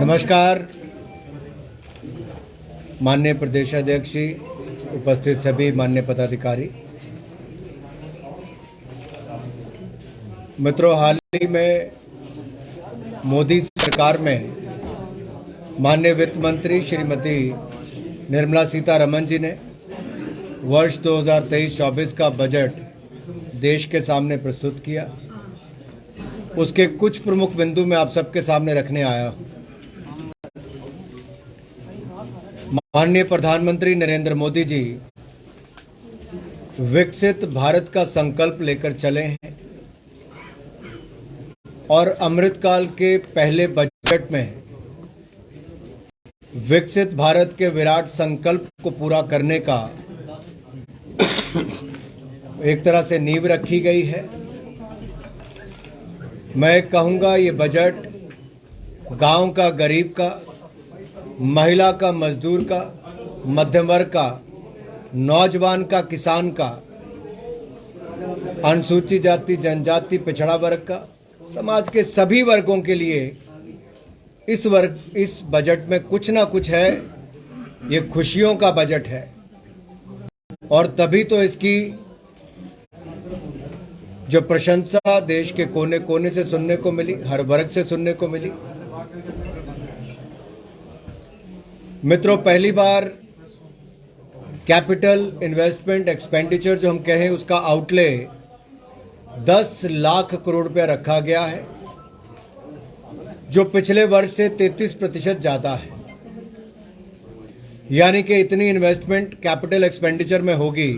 नमस्कार। माननीय प्रदेशाध्यक्ष जी, उपस्थित सभी माननीय पदाधिकारी, मित्रों, हाल ही में मोदी सरकार में माननीय वित्त मंत्री श्रीमती निर्मला सीतारमण जी ने वर्ष 2023-24 का बजट देश के सामने प्रस्तुत किया। उसके कुछ प्रमुख बिंदु मैं आप सबके सामने रखने आया हूं। माननीय प्रधानमंत्री नरेंद्र मोदी जी विकसित भारत का संकल्प लेकर चले हैं और अमृतकाल के पहले बजट में विकसित भारत के विराट संकल्प को पूरा करने का एक तरह से नींव रखी गई है। मैं कहूँगा ये बजट गांव का, गरीब का, महिला का, मजदूर का, मध्यम वर्ग का, नौजवान का, किसान का, अनुसूचित जाति जनजाति पिछड़ा वर्ग का, समाज के सभी वर्गों के लिए इस बजट में कुछ ना कुछ है। ये खुशियों का बजट है और तभी तो इसकी जो प्रशंसा देश के कोने कोने से सुनने को मिली, हर वर्ग से सुनने को मिली। मित्रों, पहली बार कैपिटल इन्वेस्टमेंट एक्सपेंडिचर जो हम कहें उसका आउटले 10 लाख करोड़ रुपया रखा गया है, जो पिछले वर्ष से 33% ज़्यादा है। यानी कि इतनी इन्वेस्टमेंट कैपिटल एक्सपेंडिचर में होगी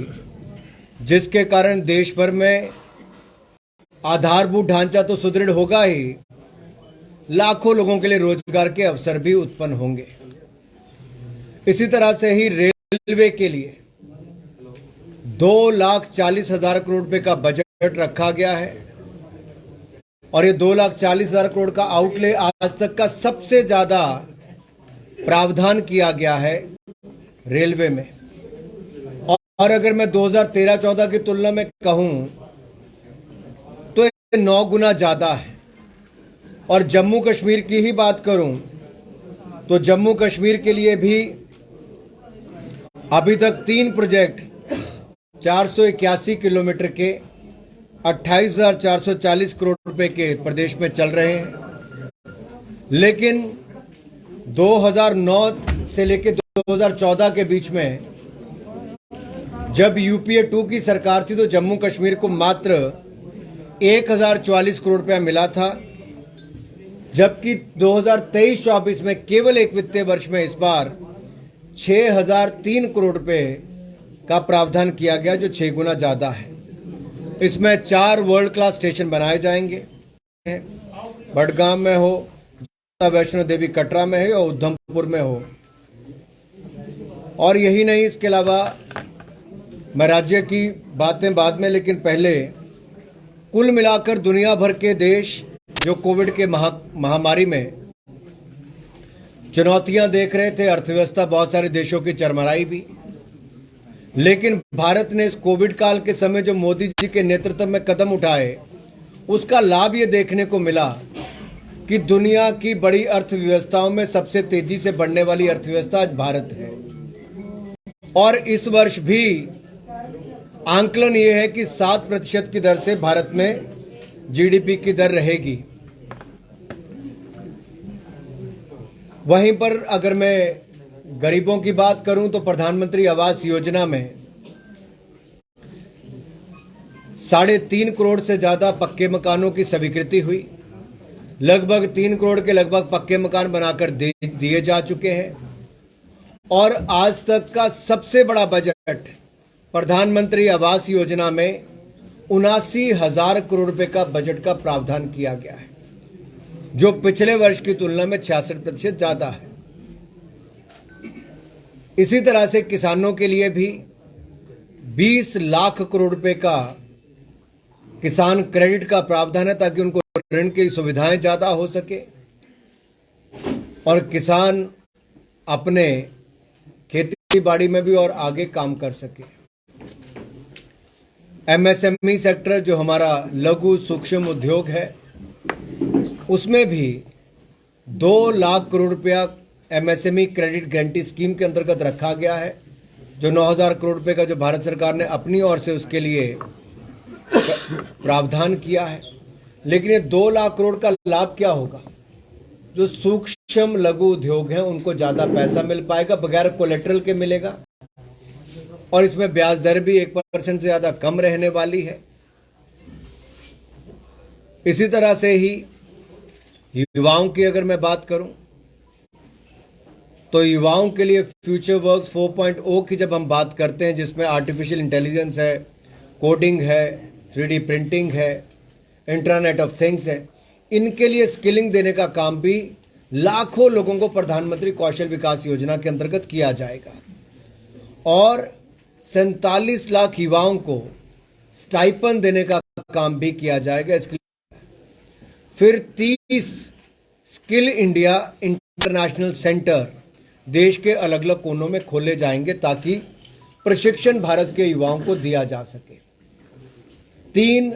जिसके कारण देश भर में आधारभूत ढांचा तो सुदृढ़ होगा ही, लाखों लोगों के लिए रोजगार के अवसर भी उत्पन्न होंगे। इसी तरह से ही रेलवे के लिए 2,40,000 करोड़ रुपए का बजट रखा गया है और ये 2,40,000 करोड़ का आउटले आज तक का सबसे ज्यादा प्रावधान किया गया है रेलवे में। और अगर मैं 2013-14 की तुलना में कहूं तो 9 गुना ज्यादा है। और जम्मू कश्मीर की ही बात करूं तो जम्मू कश्मीर के लिए भी अभी तक 3 प्रोजेक्ट 481 किलोमीटर के 28,440 करोड़ रुपए के प्रदेश में चल रहे हैं। लेकिन 2009 से लेकर 2014 के बीच में जब यूपीए 2 की सरकार थी तो जम्मू कश्मीर को मात्र 1,044 करोड़ रुपया मिला था, जबकि 2023-24 में केवल एक वित्तीय वर्ष में इस बार 6,003 करोड़ रुपए का प्रावधान किया गया, जो 6 गुना ज्यादा है। इसमें 4 वर्ल्ड क्लास स्टेशन बनाए जाएंगे, बडगाम में हो, वैष्णो देवी कटरा में है और उधमपुर में हो। और यही नहीं, इसके अलावा मैं राज्य की बातें बाद में, लेकिन पहले कुल मिलाकर दुनिया भर के देश जो कोविड के महामारी में चुनौतियां देख रहे थे, अर्थव्यवस्था बहुत सारे देशों की चरमराई भी, लेकिन भारत ने इस कोविड काल के समय जो मोदी जी के नेतृत्व में कदम उठाए, उसका लाभ ये देखने को मिला कि दुनिया की बड़ी अर्थव्यवस्थाओं में सबसे तेजी से बढ़ने वाली अर्थव्यवस्था आज भारत है। और इस वर्ष भी आंकलन ये है कि 7% की दर से भारत में जीडीपी की दर रहेगी। वहीं पर अगर मैं गरीबों की बात करूं तो प्रधानमंत्री आवास योजना में 3.5 करोड़ से ज्यादा पक्के मकानों की स्वीकृति हुई। लगभग 3 करोड़ के लगभग पक्के मकान बनाकर दिए जा चुके हैं। और आज तक का सबसे बड़ा बजट प्रधानमंत्री आवास योजना में 79,000 करोड़ रुपए का बजट का प्रावधान किया गया है, जो पिछले वर्ष की तुलना में 66% ज्यादा है। इसी तरह से किसानों के लिए भी 20 लाख करोड़ रुपए का किसान क्रेडिट का प्रावधान है, ताकि उनको ऋण की सुविधाएं ज्यादा हो सके और किसान अपने खेती बाड़ी में भी और आगे काम कर सके। एमएसएमई सेक्टर, जो हमारा लघु सूक्ष्म उद्योग है, उसमें भी 2 लाख करोड़ रुपया एमएसएमई क्रेडिट गारंटी स्कीम के अंतर्गत रखा गया है, जो 9,000 करोड़ रुपए का जो भारत सरकार ने अपनी ओर से उसके लिए प्रावधान किया है। लेकिन ये 2 लाख करोड़ का लाभ क्या होगा? जो सूक्ष्म लघु उद्योग हैं उनको ज्यादा पैसा मिल पाएगा, बगैर कोलेट्रल के मिलेगा, और इसमें ब्याज दर भी 1% से ज्यादा कम रहने वाली है। इसी तरह से ही युवाओं की अगर मैं बात करूं तो युवाओं के लिए फ्यूचर वर्क्स 4.0 की जब हम बात करते हैं, जिसमें आर्टिफिशियल इंटेलिजेंस है, कोडिंग है, 3D प्रिंटिंग है, इंटरनेट ऑफ थिंग्स है, इनके लिए स्किलिंग देने का काम भी लाखों लोगों को प्रधानमंत्री कौशल विकास योजना के अंतर्गत किया जाएगा। और 47 लाख युवाओं को स्टाइपन देने का काम भी किया जाएगा। इसके फिर 30 स्किल इंडिया इंटरनेशनल सेंटर देश के अलग अलग कोनों में खोले जाएंगे ताकि प्रशिक्षण भारत के युवाओं को दिया जा सके। 3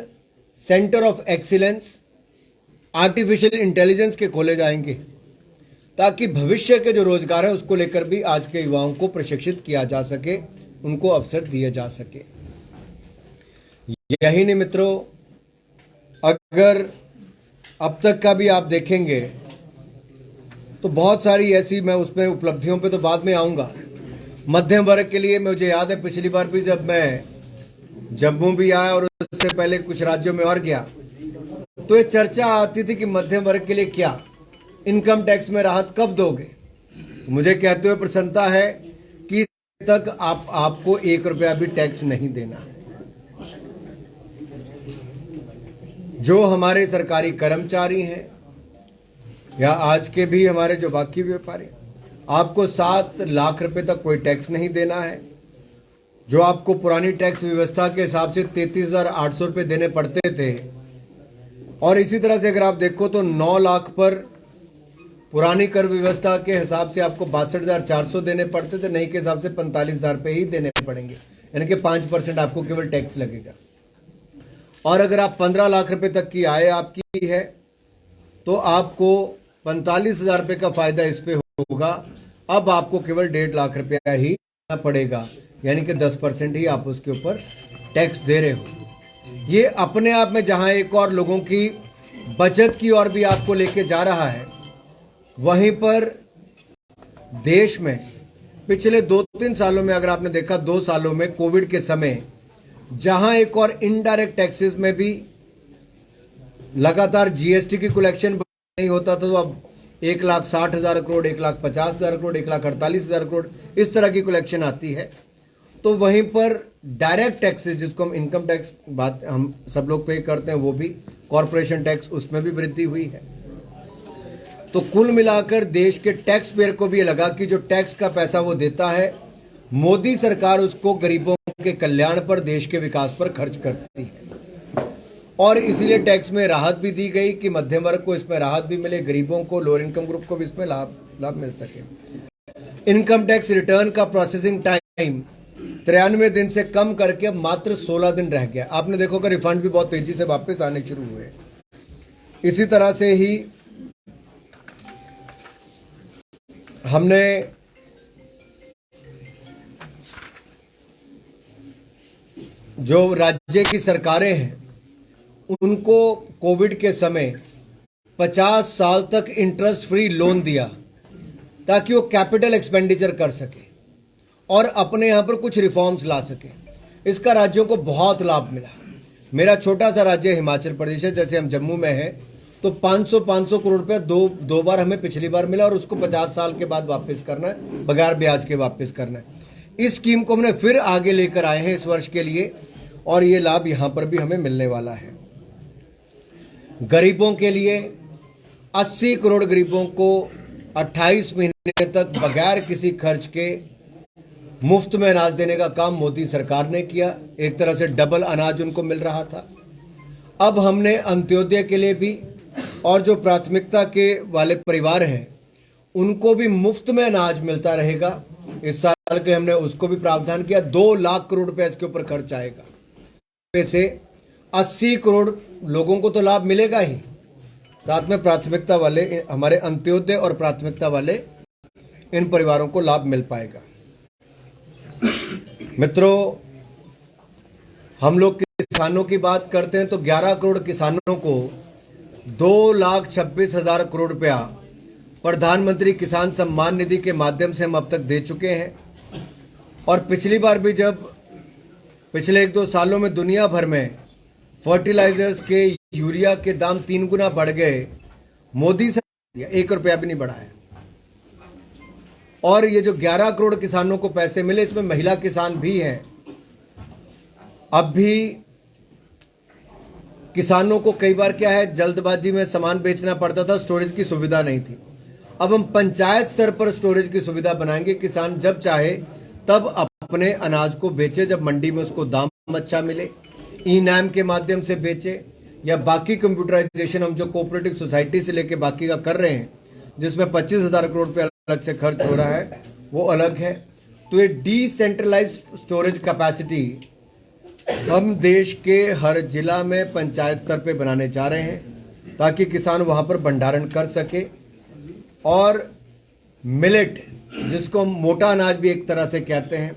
centre of excellence artificial intelligence के खोले जाएंगे ताकि भविष्य के जो रोजगार है उसको लेकर भी आज के युवाओं को प्रशिक्षित किया जा सके, उनको अवसर दिए जा सके। यही नहीं मित्रों, अगर अब तक का भी आप देखेंगे तो बहुत सारी ऐसी, मैं उसमें उपलब्धियों पे तो बाद में आऊंगा। मध्यम वर्ग के लिए मुझे याद है पिछली बार भी जब मैं जम्मू भी आया और उससे पहले कुछ राज्यों में और गया, तो ये चर्चा आती थी कि मध्यम वर्ग के लिए क्या इनकम टैक्स में राहत कब दोगे। मुझे कहते हुए प्रसन्नता है कि तक आपको 1 रुपया भी टैक्स नहीं देना। जो हमारे सरकारी कर्मचारी हैं या आज के भी हमारे जो बाकी व्यापारी, आपको 7 लाख रुपए तक कोई टैक्स नहीं देना है। जो आपको पुरानी टैक्स व्यवस्था के हिसाब से 33,800 रुपये देने पड़ते थे, और इसी तरह से अगर आप देखो तो 9 लाख पर पुरानी कर व्यवस्था के हिसाब से आपको 62,400 देने पड़ते थे, नई के हिसाब से 45,000 रुपये ही देने पड़ेंगे, यानी कि 5% आपको केवल टैक्स लगेगा। और अगर आप 15 लाख रुपए तक की आय आपकी है तो आपको 45,000 रुपये का फायदा इस पे होगा। अब आपको केवल 1.5 लाख रुपया ही देना पड़ेगा, यानी कि 10% ही आप उसके ऊपर टैक्स दे रहे हो। ये अपने आप में जहां एक और लोगों की बचत की ओर भी आपको लेके जा रहा है, वहीं पर देश में पिछले 2-3 सालों में अगर आपने देखा, 2 सालों में कोविड के समय जहां एक और इनडायरेक्ट टैक्सेस में भी लगातार जीएसटी की कलेक्शन नहीं होता था, तो अब 1,60,000 करोड़, 1,50,000 करोड़, 1,48,000 करोड़ इस तरह की कलेक्शन आती है। तो वहीं पर डायरेक्ट टैक्सेस, जिसको हम इनकम टैक्स बात हम सब लोग पे करते हैं, वो भी कॉरपोरेशन टैक्स, उसमें भी वृद्धि हुई है। तो कुल मिलाकर देश के टैक्स पेयर को भी ये लगा कि जो टैक्स का पैसा वो देता है, मोदी सरकार उसको गरीबों के कल्याण पर, देश के विकास पर खर्च करती है। और इसलिए टैक्स में राहत भी दी गई कि मध्यम वर्ग को इसमें राहत भी मिले, गरीबों को, लोअर इनकम ग्रुप को भी इसमें लाभ मिल सके। इनकम टैक्स रिटर्न का प्रोसेसिंग टाइम 93 दिन से कम करके अब मात्र 16 दिन रह गया। आपने देखो कि रिफंड भी बहुत तेजी से वापस आने शुरू हुए। इसी तरह से ही हमने जो राज्य की सरकारें हैं उनको कोविड के समय 50 साल तक इंटरेस्ट फ्री लोन दिया ताकि वो कैपिटल एक्सपेंडिचर कर सके और अपने यहां पर कुछ रिफॉर्म्स ला सके। इसका राज्यों को बहुत लाभ मिला। मेरा छोटा सा राज्य हिमाचल प्रदेश है, जैसे हम जम्मू में हैं तो 500 करोड़ रुपया दो बार हमें पिछली बार मिला और उसको 50 साल के बाद वापस करना है, बगैर ब्याज के वापस करना है। इस स्कीम को हमने फिर आगे लेकर आए हैं इस वर्ष के लिए, और ये लाभ यहां पर भी हमें मिलने वाला है। गरीबों के लिए 80 करोड़ गरीबों को 28 महीने तक बगैर किसी खर्च के मुफ्त में अनाज देने का काम मोदी सरकार ने किया। एक तरह से डबल अनाज उनको मिल रहा था। अब हमने अंत्योदय के लिए भी, और जो प्राथमिकता के वाले परिवार हैं उनको भी मुफ्त में अनाज मिलता रहेगा। इस साल के हमने उसको भी प्रावधान किया। 2 लाख करोड़ रुपए इसके ऊपर खर्च आएगा। से 80 करोड़ लोगों को तो लाभ मिलेगा ही, साथ में प्राथमिकता वाले हमारे अंत्योदय और प्राथमिकता वाले इन परिवारों को लाभ मिल पाएगा। मित्रों, हम लोग किसानों की बात करते हैं तो 11 करोड़ किसानों को 2,26,000 करोड़ रुपया प्रधानमंत्री किसान सम्मान निधि के माध्यम से हम अब तक दे चुके हैं। और पिछली बार भी जब पिछले 1-2 सालों में दुनिया भर में फर्टिलाइजर्स के, यूरिया के दाम 3 गुना बढ़ गए, मोदी सरकार 1 रुपया भी नहीं बढ़ाया। और ये जो 11 करोड़ किसानों को पैसे मिले, इसमें महिला किसान भी हैं। अब भी किसानों को कई बार क्या है, जल्दबाजी में सामान बेचना पड़ता था, स्टोरेज की सुविधा नहीं थी। अब हम पंचायत स्तर पर स्टोरेज की सुविधा बनाएंगे। किसान जब चाहे तब अपने अनाज को बेचे, जब मंडी में उसको दाम अच्छा मिले, ई-नाम के माध्यम से बेचे, या बाकी कंप्यूटराइजेशन हम जो कोऑपरेटिव सोसाइटी से लेके बाकी का कर रहे हैं, जिसमें 25,000 करोड़ रुपए अलग से खर्च हो रहा है, वो अलग है। तो ये डिसेंट्रलाइज स्टोरेज कैपेसिटी हम देश के हर जिला में पंचायत स्तर पे बनाने जा रहे हैं, ताकि किसान वहां पर भंडारण कर सके। और मिलेट, जिसको हम मोटा अनाज भी एक तरह से कहते हैं,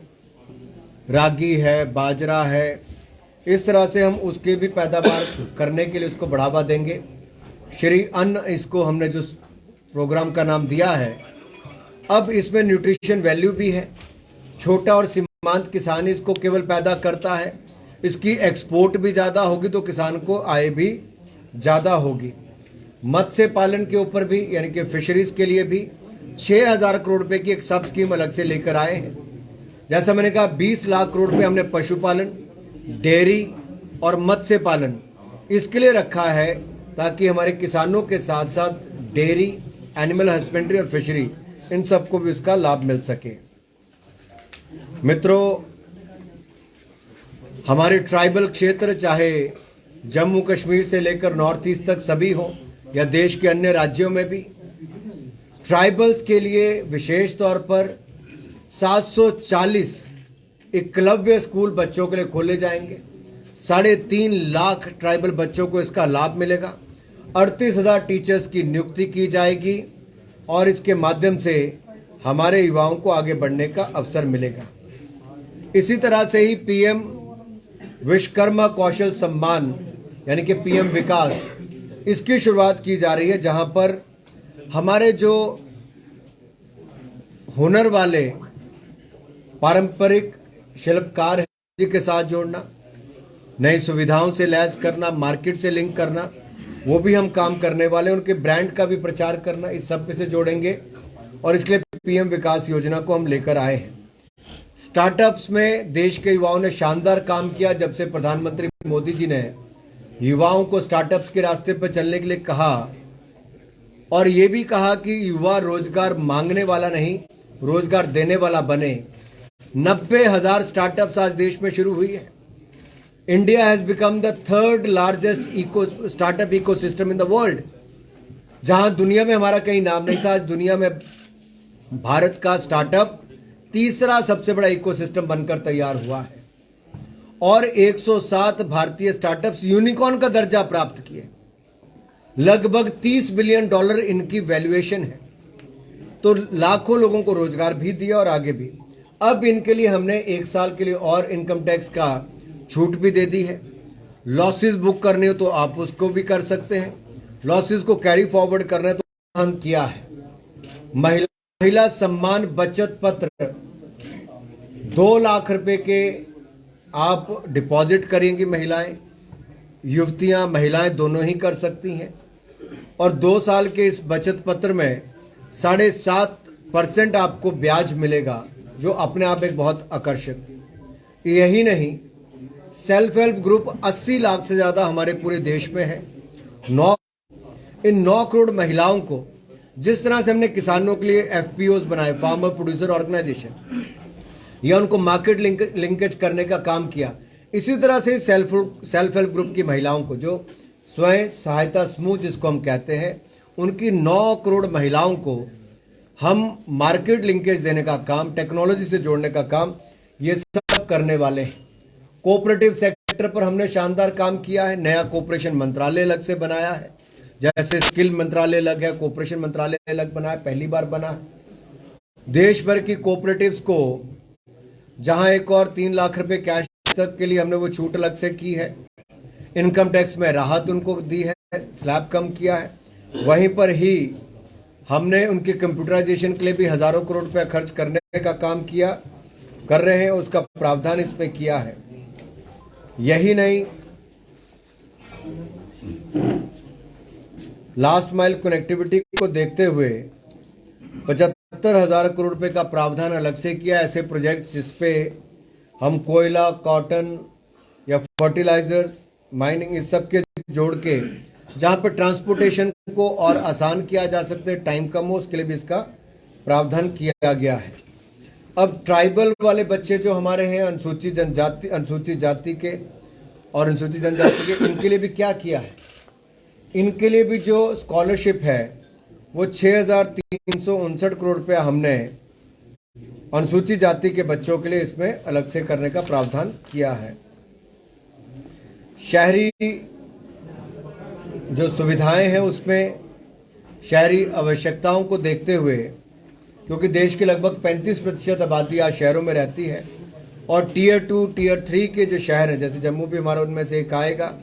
रागी है, बाजरा है, इस तरह से हम उसके भी पैदावार करने के लिए उसको बढ़ावा देंगे। श्री अन्न, इसको हमने जो प्रोग्राम का नाम दिया है, अब इसमें न्यूट्रिशन वैल्यू भी है। छोटा और सीमांत किसान इसको केवल पैदा करता है, इसकी एक्सपोर्ट भी ज़्यादा होगी तो किसान को आय भी ज़्यादा होगी। मत्स्य पालन के ऊपर भी, यानी कि फिशरीज के लिए भी 6,000 करोड़ रुपए की एक सब स्कीम अलग से लेकर आए हैं। जैसा मैंने कहा, 20 लाख करोड़ रुपए हमने पशुपालन, डेयरी और मत्स्य पालन इसके लिए रखा है, ताकि हमारे किसानों के साथ साथ डेयरी, एनिमल हस्बेंड्री और फिशरी, इन सबको भी उसका लाभ मिल सके। मित्रों, हमारे ट्राइबल क्षेत्र, चाहे जम्मू कश्मीर से लेकर नॉर्थ ईस्ट तक सभी हो, या देश के अन्य राज्यों में भी, ट्राइबल्स के लिए विशेष तौर पर 740 एकलव्य स्कूल बच्चों के लिए खोले जाएंगे। 3.5 लाख ट्राइबल बच्चों को इसका लाभ मिलेगा। 38,000 टीचर्स की नियुक्ति की जाएगी और इसके माध्यम से हमारे युवाओं को आगे बढ़ने का अवसर मिलेगा। इसी तरह से ही पीएम विश्वकर्मा कौशल सम्मान, यानी कि पीएम विकास, इसकी शुरुआत की जा रही है, जहां पर हमारे जो हुनर वाले पारंपरिक शिल्पकार हैं के साथ जोड़ना, नई सुविधाओं से लैस करना, मार्केट से लिंक करना, वो भी हम काम करने वाले, उनके ब्रांड का भी प्रचार करना, इस सब पे से जोड़ेंगे। और इसके लिए पीएम विकास योजना को हम लेकर आए हैं। स्टार्टअप्स में देश के युवाओं ने शानदार काम किया। जब से प्रधानमंत्री मोदी जी ने युवाओं को स्टार्टअप्स के रास्ते पर चलने के लिए कहा, और ये भी कहा कि युवा रोजगार मांगने वाला नहीं, रोजगार देने वाला बने, 90,000 स्टार्टअप्स आज देश में शुरू हुई है। India has become the 3rd largest startup ecosystem in the world. जहां दुनिया में हमारा कहीं नाम नहीं था, आज दुनिया में भारत का स्टार्टअप 3रा सबसे बड़ा इकोसिस्टम बनकर तैयार हुआ है। और 107 भारतीय स्टार्टअप्स यूनिकॉर्न का दर्जा प्राप्त किए। लगभग $30 बिलियन इनकी वैल्यूएशन है। तो लाखों लोगों को रोजगार भी दिया और आगे भी। अब इनके लिए हमने 1 साल के लिए और इनकम टैक्स का छूट भी दे दी है। लॉसेस बुक करने हो तो आप उसको भी कर सकते हैं, लॉसेस को कैरी फॉरवर्ड करना है तो हम किया है। महिला सम्मान बचत पत्र 2 लाख रुपए के आप डिपॉजिट करेंगी महिलाएं, युवतियां, महिलाएं दोनों ही कर सकती हैं। और 2 साल के इस बचत पत्र में 7.5% आपको ब्याज मिलेगा, जो अपने आप एक बहुत आकर्षक। यही नहीं, सेल्फ हेल्प ग्रुप 80 लाख से ज़्यादा हमारे पूरे देश में है। इन 9 करोड़ महिलाओं को, जिस तरह से हमने किसानों के लिए FPOs बनाए, फार्मर प्रोड्यूसर ऑर्गेनाइजेशन, या उनको मार्केट लिंकेज करने का काम किया, इसी तरह से सेल्फ हेल्प ग्रुप की महिलाओं को, जो स्वयं सहायता समूह जिसको हम कहते हैं, उनकी 9 करोड़ महिलाओं को हम मार्केट लिंकेज देने का काम, टेक्नोलॉजी से जोड़ने का काम, ये सब करने वाले हैं। कोऑपरेटिव सेक्टर पर हमने शानदार काम किया है। नया कोऑपरेशन मंत्रालय अलग से बनाया है, जैसे स्किल मंत्रालय अलग है, कोऑपरेशन मंत्रालय अलग बना है, पहली बार बना है। देश भर की कोऑपरेटिव्स को जहां एक और 3 लाख रुपए कैश तक के लिए हमने वो छूट अलग से की है, इनकम टैक्स में राहत उनको दी है, स्लैब कम किया है। वहीं पर ही हमने उनके कंप्यूटराइजेशन के लिए भी हजारों करोड़ रुपया खर्च करने का काम किया, कर रहे हैं, उसका प्रावधान इसमें किया है। यही नहीं, लास्ट माइल कनेक्टिविटी को देखते हुए 75,000 करोड़ रुपए का प्रावधान अलग से किया। ऐसे प्रोजेक्ट जिसपे हम कोयला, कॉटन या फर्टिलाइजर्स, माइनिंग, इस सब के जोड़ के जहां पर ट्रांसपोर्टेशन को और आसान किया जा सकते, टाइम कम हो, उसके लिए भी इसका प्रावधान किया गया है। अब ट्राइबल वाले बच्चे जो हमारे हैं, अनुसूचित जाति के और अनुसूचित जनजाति के, इनके लिए भी क्या किया है? इनके लिए भी जो स्कॉलरशिप है वो 6,359 करोड़ रुपया हमने अनुसूचित जाति के बच्चों के लिए इसमें अलग से करने का प्रावधान किया है। शहरी जो सुविधाएं हैं उसमें शहरी आवश्यकताओं को देखते हुए, क्योंकि देश की लगभग 35% आबादी आज शहरों में रहती है और टीयर 2, टीयर 3 के जो शहर हैं, जैसे जम्मू भी हमारा उनमें से एक आएगा,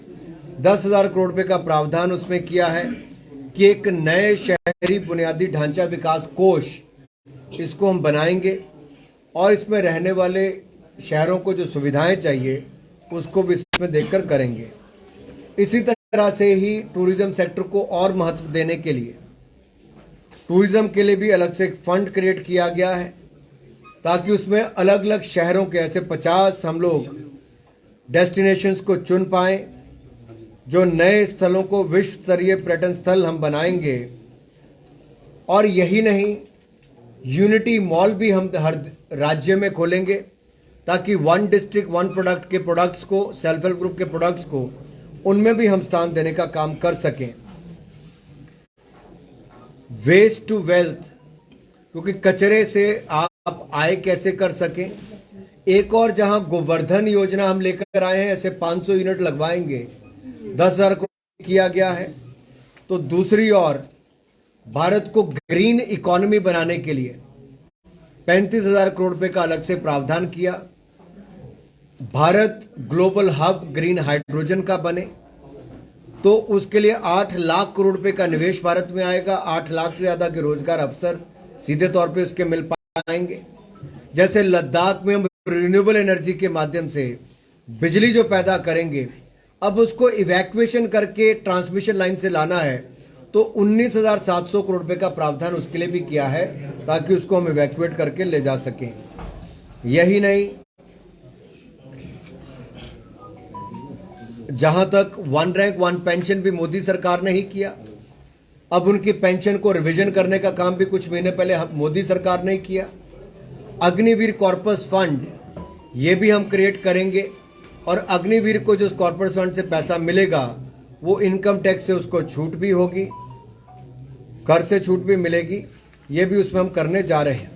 10,000 करोड़ रुपए का प्रावधान उसमें किया है कि एक नए शहरी बुनियादी ढांचा विकास कोष इसको हम बनाएंगे और इसमें रहने वाले शहरों को जो सुविधाएं चाहिए उसको भी इसमें देखकर करेंगे। इसी तरह से ही टूरिज्म सेक्टर को और महत्व देने के लिए टूरिज्म के लिए भी अलग से एक फंड क्रिएट किया गया है, ताकि उसमें अलग अलग शहरों के ऐसे 50 हम लोग डेस्टिनेशंस को चुन पाएं, जो नए स्थलों को विश्व स्तरीय पर्यटन स्थल हम बनाएंगे। और यही नहीं, यूनिटी मॉल भी हम हर राज्य में खोलेंगे, ताकि वन डिस्ट्रिक्ट वन प्रोडक्ट के प्रोडक्ट्स को, सेल्फ हेल्प ग्रुप के प्रोडक्ट्स को, उनमें भी हम स्थान देने का काम कर सकें। वेस्ट टू वेल्थ, क्योंकि कचरे से आप आय कैसे कर सकें। एक और जहां गोवर्धन योजना हम लेकर आए हैं, ऐसे 500 यूनिट लगवाएंगे, 10,000 करोड़ किया गया है। तो दूसरी ओर भारत को ग्रीन इकोनॉमी बनाने के लिए 35,000 करोड़ रुपए का अलग से प्रावधान किया। Bharat global hub green hydrogen का बने, तो उसके लिए 8 लाख करोड़ रुपए का निवेश भारत में आएगा। 8 लाख से ज्यादा के रोजगार अवसर सीधे तौर पे उसके मिल पाएंगे। जैसे लद्दाख में हम रिन्यूएबल एनर्जी के माध्यम से बिजली जो पैदा करेंगे, अब उसको इवैक्यूएशन करके ट्रांसमिशन लाइन से लाना है, तो 19,700 करोड़ रुपए का प्रावधान उसके लिए भी किया है, ताकि उसको हम इवैक्यूएट करके ले जा सकें। यही नहीं, जहां तक वन रैंक वन पेंशन भी मोदी सरकार ने ही किया, अब उनकी पेंशन को रिवीजन करने का काम भी कुछ महीने पहले मोदी सरकार ने ही किया। अग्निवीर कॉर्पस फंड ये भी हम क्रिएट करेंगे, और अग्निवीर को जो कॉर्पोरेट फंड से पैसा मिलेगा वो इनकम टैक्स से उसको छूट भी होगी, कर से छूट भी मिलेगी, ये भी उसमें हम करने जा रहे हैं।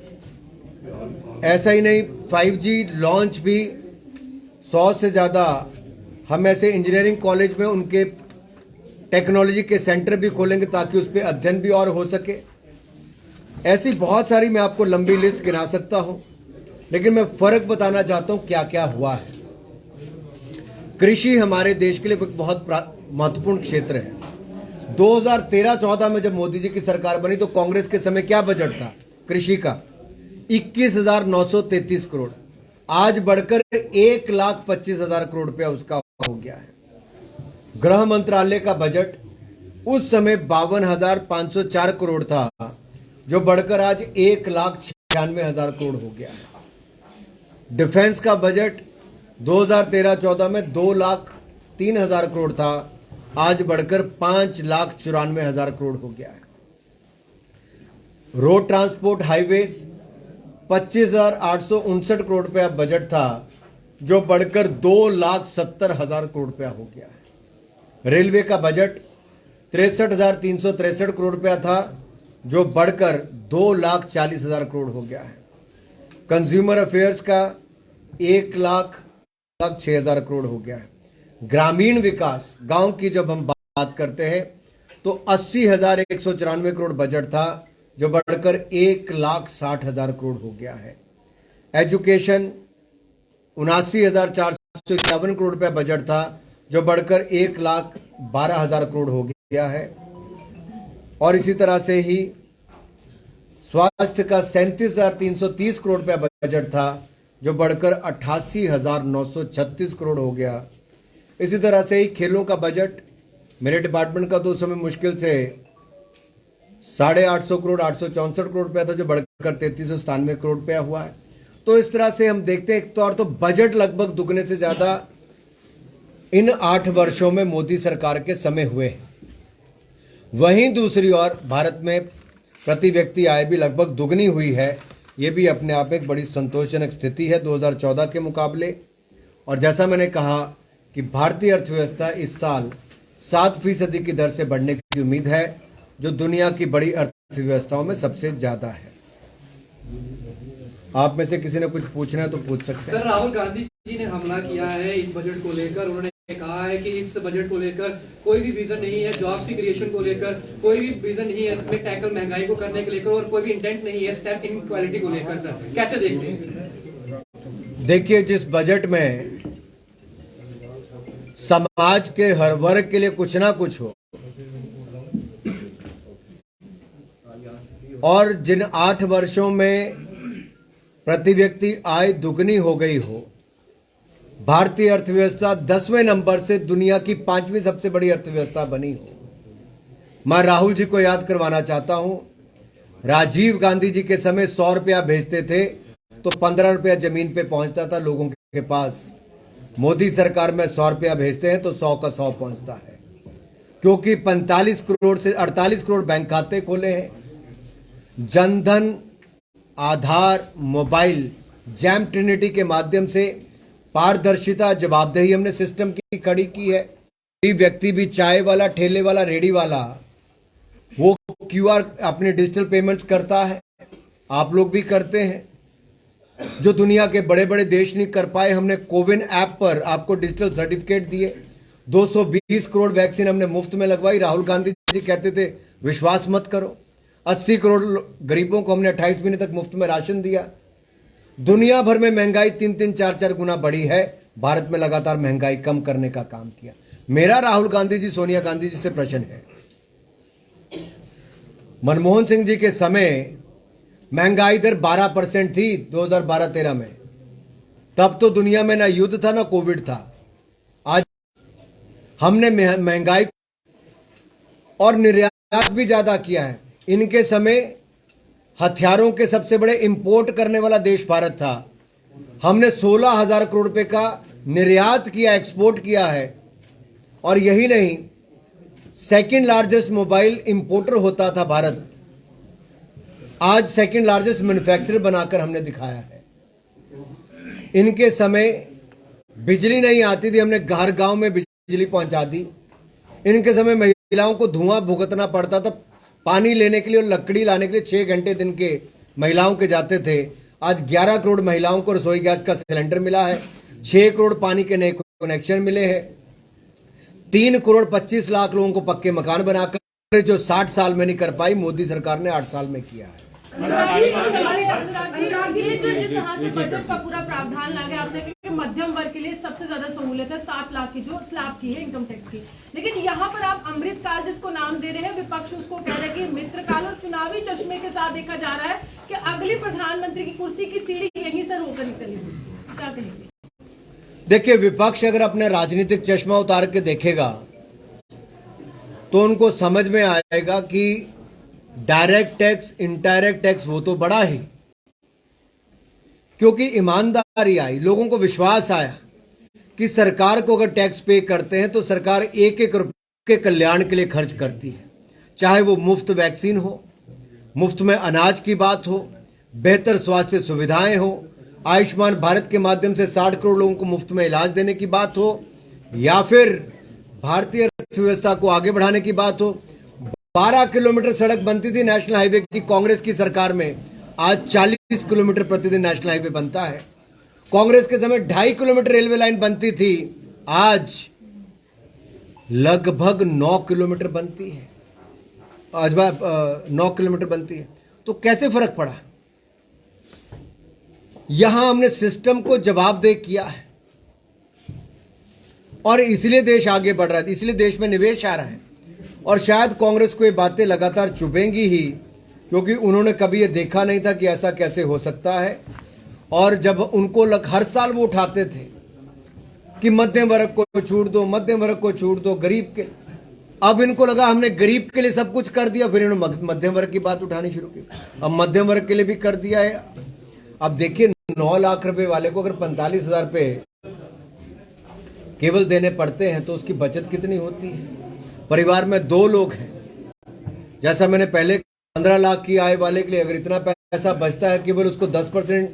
ऐसा ही नहीं, 5G लॉन्च भी 100 से ज़्यादा हम ऐसे इंजीनियरिंग कॉलेज में उनके टेक्नोलॉजी के सेंटर भी खोलेंगे, ताकि उस पर अध्ययन भी और हो सके। ऐसी बहुत सारी मैं आपको लंबी लिस्ट गिना सकता हूं, लेकिन मैं फर्क बताना चाहता हूं क्या क्या हुआ है। कृषि हमारे देश के लिए एक बहुत महत्वपूर्ण क्षेत्र है। 2013-14 में जब मोदी जी की सरकार बनी, तो कांग्रेस के समय क्या बजट था कृषि का? 21,933 करोड़। आज बढ़कर 1,25,000 करोड़ रुपया उसका हो गया है। गृह मंत्रालय का बजट उस समय 52,504 करोड़ था, जो बढ़कर आज 1,96,000 करोड़ हो गया है। डिफेंस का बजट 2013-14 में 2,03,000 करोड़ था, आज बढ़कर 5,94,000 करोड़ हो गया है। रोड ट्रांसपोर्ट हाईवेज 25,859 करोड़ रुपया बजट था, जो बढ़कर 2,70,000 करोड़ रुपया हो गया है। रेलवे का बजट 63,363 करोड़ रुपया था, जो बढ़कर 2,40,000 करोड़ हो गया है। कंज्यूमर अफेयर्स का 1,06,000 करोड़ हो गया है। ग्रामीण विकास, गांव की जब हम बात करते हैं, तो 80,194 करोड़ बजट था, जो बढ़कर 1,60,000 करोड़ हो गया है। एजुकेशन 79,451 करोड़ रुपया बजट था, जो बढ़कर 1,12,000 करोड़ हो गया है। और इसी तरह से ही स्वास्थ्य का 37,330 करोड़ रुपया बजट था, जो बढ़कर 88,936 करोड़ हो गया। इसी तरह से ही खेलों का बजट मेरे डिपार्टमेंट का तो उस समय मुश्किल से 850 करोड़ 864 करोड़ रुपया था, जो बढ़कर 3397 करोड़ रुपया हुआ है। तो इस तरह से हम देखते हैं, एक तौर तो बजट लगभग दुगने से ज्यादा इन 8 वर्षों में मोदी सरकार के समय हुए हैं। वहीं दूसरी ओर भारत में प्रति व्यक्ति आय भी लगभग दुगनी हुई है। ये भी अपने आप में एक बड़ी संतोषजनक स्थिति है 2014 के मुकाबले। और जैसा मैंने कहा कि भारतीय अर्थव्यवस्था इस साल 7% की दर से बढ़ने की उम्मीद है, जो दुनिया की बड़ी अर्थव्यवस्थाओं में सबसे ज्यादा है। आप में से किसी ने कुछ पूछना है तो पूछ सकते हैं। सर, राहुल गांधी जी ने हमला किया है इस बजट को लेकर। उन्होंने कहा है कि इस बजट को लेकर कोई भी विजन नहीं है, जॉब की क्रिएशन को लेकर कोई भी विजन नहीं है, इसमें टैकल महंगाई को करने को लेकर, और कोई भी इंटेंट नहीं है स्टेप इनइक्वालिटी को लेकर। सर, कैसे देखते हैं? देखिए, जिस बजट में समाज के हर वर्ग के लिए कुछ ना कुछ हो, और जिन 8 वर्षों में प्रति व्यक्ति आय दुगनी हो गई हो, भारतीय अर्थव्यवस्था 10वें नंबर से दुनिया की 5वीं सबसे बड़ी अर्थव्यवस्था बनी हो। मैं राहुल जी को याद करवाना चाहता हूं, राजीव गांधी जी के समय 100 रुपया भेजते थे तो 15 रुपया जमीन पे पहुंचता था लोगों के पास। मोदी सरकार में 100 रुपया भेजते हैं तो 100 का 100 पहुंचता है, क्योंकि 45 करोड़ से 48 करोड़ बैंक खाते खोले हैं। जनधन, आधार, मोबाइल, जैम ट्रिनिटी के माध्यम से पारदर्शिता, जवाबदेही हमने सिस्टम की खड़ी की है। कोई व्यक्ति भी, चाय वाला, ठेले वाला, रेडी वाला, वो क्यूआर अपने डिजिटल पेमेंट्स करता है। आप लोग भी करते हैं, जो दुनिया के बड़े बड़े देश नहीं कर पाए। हमने कोविन ऐप पर आपको डिजिटल सर्टिफिकेट दिए। 220 करोड़ वैक्सीन हमने मुफ्त में लगवाई। राहुल गांधी जी कहते थे विश्वास मत करो। 80 करोड़ गरीबों को हमने 28 महीने तक मुफ्त में राशन दिया। दुनिया भर में महंगाई 3-3, 4-4 गुना बढ़ी है, भारत में लगातार महंगाई कम करने का काम किया। मेरा राहुल गांधी जी, सोनिया गांधी जी से प्रश्न है, मनमोहन सिंह जी के समय महंगाई दर 12% थी 2012-13 में। तब तो दुनिया में ना युद्ध था ना कोविड था। आज हमने महंगाई और निर्यात भी ज्यादा किया है। इनके समय हथियारों के सबसे बड़े इंपोर्ट करने वाला देश भारत था। हमने 16,000 करोड़ रुपए का निर्यात किया, एक्सपोर्ट किया है। और यही नहीं, सेकंड लार्जेस्ट मोबाइल इंपोर्टर होता था भारत, आज सेकंड लार्जेस्ट मैन्युफैक्चरर बनाकर हमने दिखाया है। इनके समय बिजली नहीं आती थी, हमने घर गांव में बिजली पहुंचा दी। इनके समय महिलाओं को धुआं भुगतना पड़ता था पानी लेने के लिए और लकड़ी लाने के लिए। 6 घंटे दिन के महिलाओं के जाते थे। आज 11 करोड़ महिलाओं को रसोई गैस का सिलेंडर मिला है। 6 करोड़ पानी के नए कनेक्शन मिले हैं। 3 करोड़ 25 लाख लोगों को पक्के मकान बनाकर, जो 60 साल में नहीं कर पाई, मोदी सरकार ने 8 साल में किया है। जिस तरह से बजट का पूरा प्रावधान लाके आपने कि मध्यम वर्ग के लिए सबसे ज्यादा सहूलियत है 7 लाख की जो स्लैब की है इनकम टैक्स की, लेकिन यहाँ पर आप अमृत काल जिसको नाम दे रहे हैं, विपक्ष उसको कह रहा है कि मित्र काल, और चुनावी चश्मे के साथ देखा जा रहा है कि अगली प्रधानमंत्री की कुर्सी की सीढ़ी यहीं से होकर निकलेगी। क्या कहेंगे? देखिए, विपक्ष अगर अपने राजनीतिक चश्मा उतार के देखेगा तो उनको समझ में आएगा कि डायरेक्ट टैक्स, इनडायरेक्ट टैक्स वो तो बड़ा ही, क्योंकि ईमानदारी आई, लोगों को विश्वास आया कि सरकार को अगर टैक्स पे करते हैं तो सरकार एक एक रुपये के कल्याण के लिए खर्च करती है। चाहे वो मुफ्त वैक्सीन हो, मुफ्त में अनाज की बात हो, बेहतर स्वास्थ्य सुविधाएं हो, आयुष्मान भारत के माध्यम से 60 करोड़ लोगों को मुफ्त में इलाज देने की बात हो, या फिर भारतीय अर्थव्यवस्था को आगे बढ़ाने की बात हो। 12 किलोमीटर सड़क बनती थी नेशनल हाईवे की कांग्रेस की सरकार में, आज 40 किलोमीटर प्रतिदिन नेशनल हाईवे बनता है। कांग्रेस के समय 2.5 किलोमीटर रेलवे लाइन बनती थी, आज लगभग 9 किलोमीटर बनती है। अजवा 9 किलोमीटर बनती है, तो कैसे फर्क पड़ा? यहां हमने सिस्टम को जवाबदेह किया है और इसलिए देश आगे बढ़ रहा है, इसलिए देश में निवेश आ रहा है। और शायद कांग्रेस को ये बातें लगातार चुभेंगी ही, क्योंकि उन्होंने कभी ये देखा नहीं था कि ऐसा कैसे हो सकता है। और जब उनको हर साल वो उठाते थे कि मध्यम वर्ग को छूट दो, मध्यम वर्ग को छूट दो, गरीब के, अब इनको लगा हमने गरीब के लिए सब कुछ कर दिया, फिर इन्होंने मध्यम वर्ग की बात उठानी शुरू की। अब मध्यम वर्ग के लिए भी कर दिया है। अब देखिए 9 लाख रुपए वाले को अगर 45,000 रुपए केवल देने पड़ते हैं तो उसकी बचत कितनी होती है? परिवार में 2 लोग हैं, जैसा मैंने पहले 15 लाख की आय वाले के लिए अगर इतना पैसा बचता है, केवल उसको 10%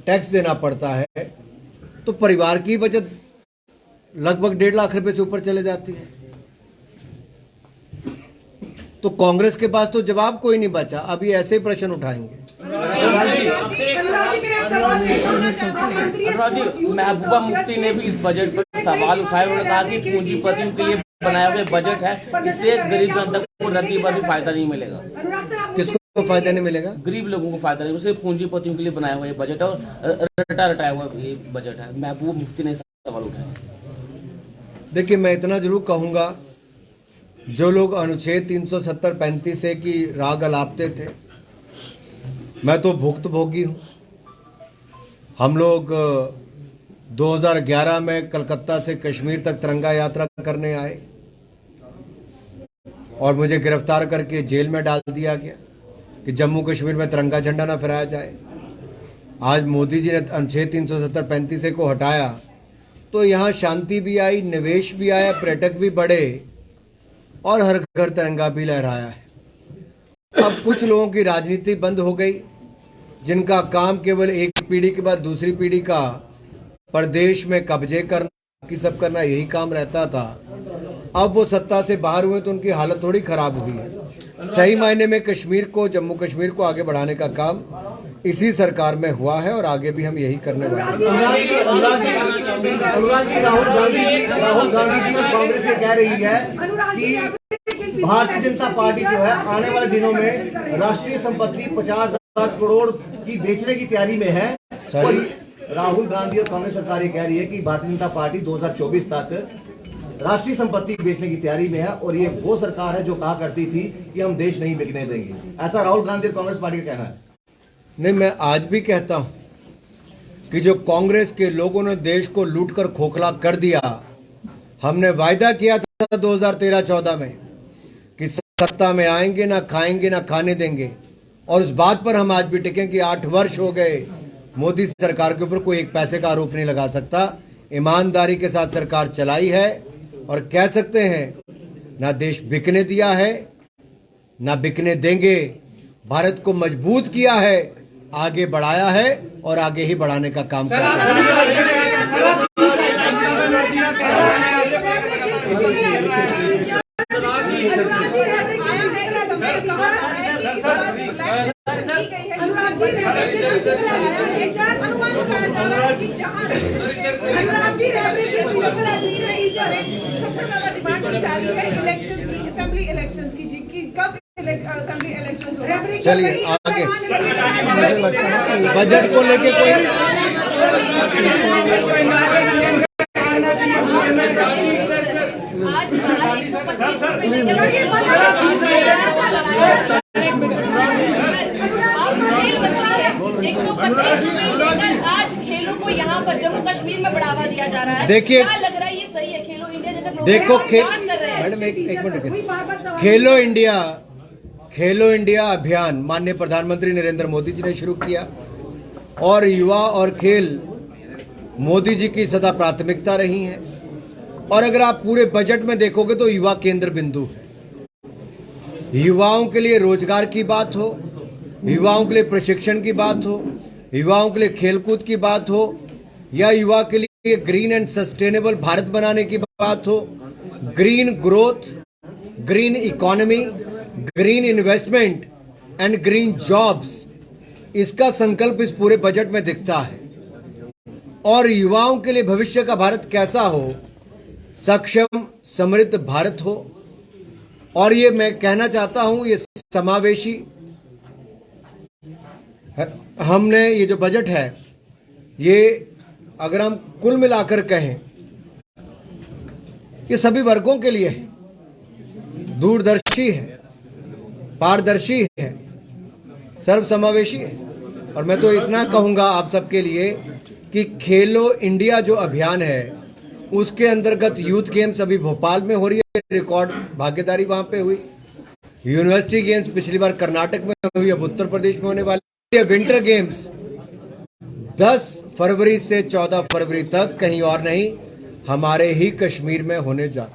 टैक्स देना पड़ता है, तो परिवार की बचत लगभग 1.5 लाख रुपए से ऊपर चले जाती है। तो कांग्रेस के पास तो जवाब कोई नहीं बचा, अब ये ऐसे ही प्रश्न उठाएंगे। अनुराग जी, महबूबा मुफ्ती ने भी इस बजट पर सवाल उठाए। उन्होंने कहा कि पूंजीपतियों के लिए बनाया हुआ बजट है, इससे गरीब जनता को रद्दी पर भी फायदा नहीं मिलेगा। किसको फायदा नहीं मिलेगा? गरीब लोगों को फायदा नहीं, सिर्फ पूंजीपतियों के लिए बनाया हुआ ये बजट है और रटाया हुआ ये बजट है। महबूबा मुफ्ती ने सवाल उठाया। देखिए, मैं इतना जरूर कहूंगा, जो लोग अनुच्छेद 370-35 से की राग अलापते थे, मैं तो भुक्तभोगी हूं। हम लोग 2011 में कलकत्ता से कश्मीर तक तिरंगा यात्रा करने आए और मुझे गिरफ्तार करके जेल में डाल दिया गया कि जम्मू कश्मीर में तिरंगा झंडा ना फहराया जाए। आज मोदी जी ने अनुच्छेद 370-35 को हटाया तो यहाँ शांति भी आई, निवेश भी आया, पर्यटक भी बढ़े और हर घर तिरंगा भी लहराया है। अब कुछ लोगों की राजनीति बंद हो गई, जिनका काम केवल एक पीढ़ी के बाद दूसरी पीढ़ी का प्रदेश में कब्जे करना, की सब करना, यही काम रहता था। अब वो सत्ता से बाहर हुए तो उनकी हालत थोड़ी खराब हुई है। सही मायने में कश्मीर को, जम्मू कश्मीर को आगे बढ़ाने का काम इसी सरकार में हुआ है और आगे भी हम यही करने वाले हैं। राहुल गांधी जी कांग्रेस ये कह रही है कि भारतीय जनता पार्टी जो है आने वाले दिनों में राष्ट्रीय संपत्ति 50,000 करोड़ की बेचने की तैयारी में है। राहुल गांधी और कांग्रेस सरकार ये कह रही है कि भारतीय जनता पार्टी 2024 तक राष्ट्रीय संपत्ति बेचने की तैयारी में है और ये वो सरकार है जो कहा करती थी कि हम देश नहीं बिकने देंगे। ऐसा राहुल गांधी और कांग्रेस पार्टी का कहना है। नहीं, मैं आज भी कहता हूं कि जो कांग्रेस के लोगों ने देश को लूटकर खोखला कर दिया, हमने वायदा किया था 2013-14 में कि सत्ता में आएंगे, ना खाएंगे ना खाने देंगे, और उस बात पर हम आज भी टिके कि 8 वर्ष हो गए, मोदी सरकार के ऊपर कोई एक पैसे का आरोप नहीं लगा सकता। ईमानदारी के साथ सरकार चलाई है और कह सकते हैं ना देश बिकने दिया है ना बिकने देंगे। भारत को मजबूत किया है, आगे बढ़ाया है और आगे ही बढ़ाने का काम कर रहे हैं। चलिए आगे बजट को लेके कोई आज खेलों को यहाँ पर जम्मू कश्मीर में बढ़ावा दिया जा रहा है। देखिए, क्या लग रहा है ये सही है? खेलो इंडिया जैसा देखो, मैडम एक मिनट रुकिए। खेलो इंडिया अभियान माननीय प्रधानमंत्री नरेंद्र मोदी जी ने शुरू किया और युवा और खेल मोदी जी की सदा प्राथमिकता रही है। और अगर आप पूरे बजट में देखोगे तो युवा केंद्र बिंदु है। युवाओं के लिए रोजगार की बात हो, युवाओं के लिए प्रशिक्षण की बात हो, युवाओं के लिए खेलकूद की बात हो, या युवा के लिए ग्रीन एंड सस्टेनेबल भारत बनाने की बात हो, green growth, green economy, green investment and green jobs, इसका संकल्प इस पूरे बजट में दिखता है। और युवाओं के लिए भविष्य का भारत कैसा हो, सक्षम समृद्ध भारत हो, और ये मैं कहना चाहता हूं, ये समावेशी हमने ये जो बजट है, ये अगर हम कुल मिलाकर कहें, ये सभी वर्गों के लिए है, दूरदर्शी है, पारदर्शी है, सर्वसमावेशी है। और मैं तो इतना कहूंगा आप सबके लिए कि खेलो इंडिया जो अभियान है, उसके अंतर्गत यूथ गेम्स अभी भोपाल में हो रही है, रिकॉर्ड भागीदारी वहां पे हुई। यूनिवर्सिटी गेम्स पिछली बार कर्नाटक में हुई, अब उत्तर प्रदेश में होने वाली है। विंटर गेम्स 10 फरवरी से 14 फरवरी तक कहीं और नहीं, हमारे ही कश्मीर में होने जा